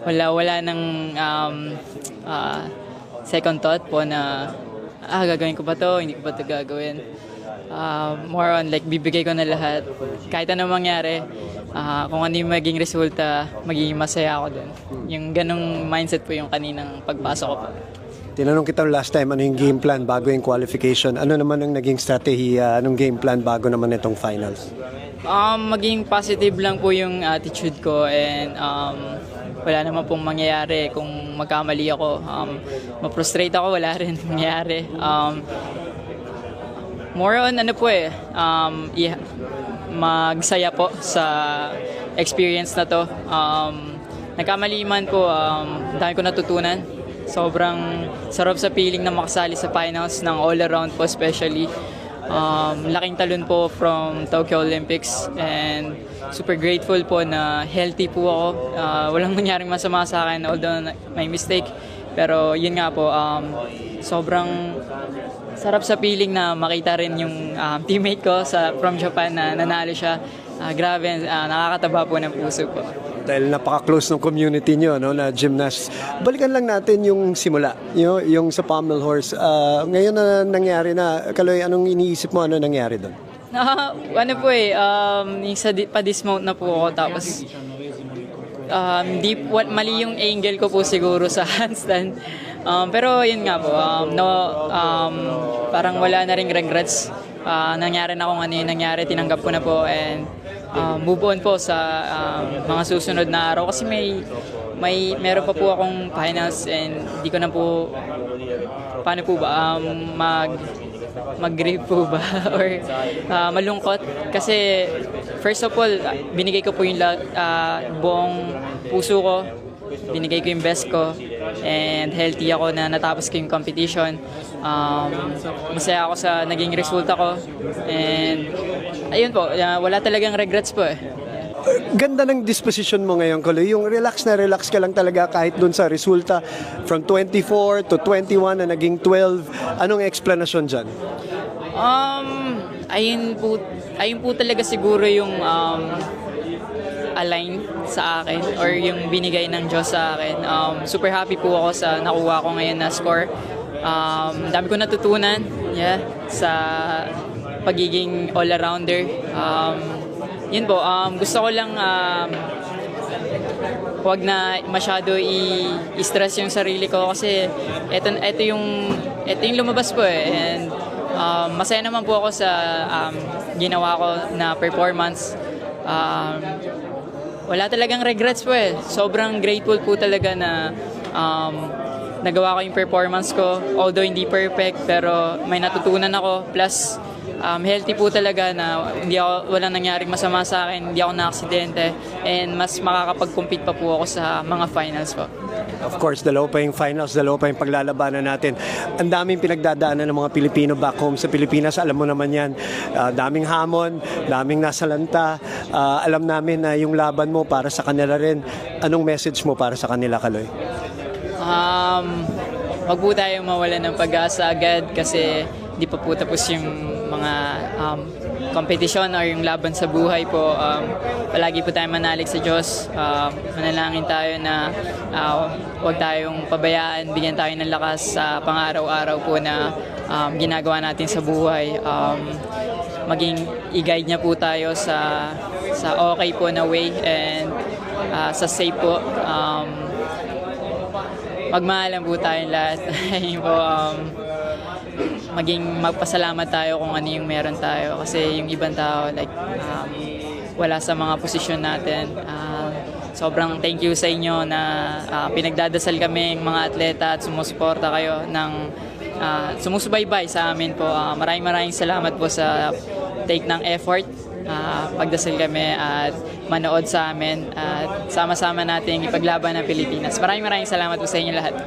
wala nang second thought po na gagawin ko ba to, hindi ko ba to gagawin. More on like bibigay ko na lahat kahit anong mangyari, kung ano yung maging resulta, magiging masaya ako dun. Yung ganong mindset po yung kaninang pagpasok ko po. Tinanong kita last time, ano yung game plan bago yung qualification? Ano naman ang naging strategiya, anong game plan bago naman itong finals? Maging positive lang po yung attitude ko, and wala naman pong mangyayari kung magkamali ako. Ma-frustrate ako, wala rin mangyayari. More on magsaya po sa experience na to. Nagkamali man po, dami ko natutunan. Sobrang sarap sa feeling na makasali sa finals ng all-around po especially. Laking talon po from Tokyo Olympics, and super grateful po na healthy po ako. Walang nangyaring masama sa akin although may mistake. Pero yun nga po, sobrang sarap sa feeling na makita rin yung teammate ko from Japan na nanalo siya. Grabe, nakakataba po ng puso po. Dahil napaka-close ng community nyo, no, na gymnast. Balikan lang natin yung simula, yung sa pommel horse. Ngayon na nangyari na, Kaloy, anong iniisip mo, ano nangyari doon? Pa-dismount na po ako, tapos mali yung angle ko po siguro sa handstand. Pero yun nga po, parang wala na ring regrets. Nangyari na kung ano yung nangyari, tinanggap ko na po, and move on po sa mga susunod na araw. Kasi meron pa po akong finals, and di ko na po, paano po ba, mag-grieve po ba or malungkot. Kasi first of all, binigay ko po yung buong puso ko, binigay ko yung best ko, and healthy ako na natapos ko yung competition. Masaya ako sa naging resulta ko, and ayun po, wala talagang regrets po eh. Ganda ng disposition mo ngayon, Kaloy. Yung relax na relax ka lang talaga kahit dun sa resulta from 24 to 21 na naging 12. Anong explanation dyan? Ayun po talaga siguro yung align sa akin, or yung binigay ng Diyos sa akin. Super happy po ako sa nakuha ko ngayon na score. Dami ko natutunan sa pagiging all-arounder. Yun po, gusto ko lang huwag na masyado i-stress yung sarili ko, kasi ito yung lumabas po eh. And masaya naman po ako sa ginawa ko na performance. Wala talagang regrets po eh. Sobrang grateful po talaga na nagawa ko yung performance ko. Although hindi perfect, pero may natutunan ako. Plus, healthy po talaga na walang nangyaring masama sa akin, hindi ako na-aksidente, and mas makakapag-compete pa po ako sa mga finals po. Of course, dalawa pa yung finals, dalawa pa yung paglalabanan natin. Ang daming pinagdadaanan ng mga Pilipino back home sa Pilipinas, alam mo naman yan. Daming hamon, daming nasalanta. Alam namin na yung laban mo para sa kanila rin. Anong message mo para sa kanila, Kaloy? Wag po tayong mawala ng pag-asa agad, kasi di pa po tapos yung mga kompetisyon or yung laban sa buhay po. Palagi po tayo manalig sa Diyos. Manalangin tayo na huwag tayong pabayaan, bigyan tayo ng lakas sa pang-araw-araw po na ginagawa natin sa buhay. Maging i-guide niya po tayo sa okay po na way, and sa safe po. Magmahalan po tayong lahat. Maging magpasalamat tayo kung ano yung meron tayo, kasi yung ibang tao wala sa mga posisyon natin. Sobrang thank you sa inyo na pinagdadasal kami mga atleta at sumusuporta kayo sumusubaybay sa amin po. Maraming salamat po sa take ng effort, pagdasal kami at manood sa amin, at sama-sama nating ipaglaban ng Pilipinas. Maraming salamat po sa inyo lahat.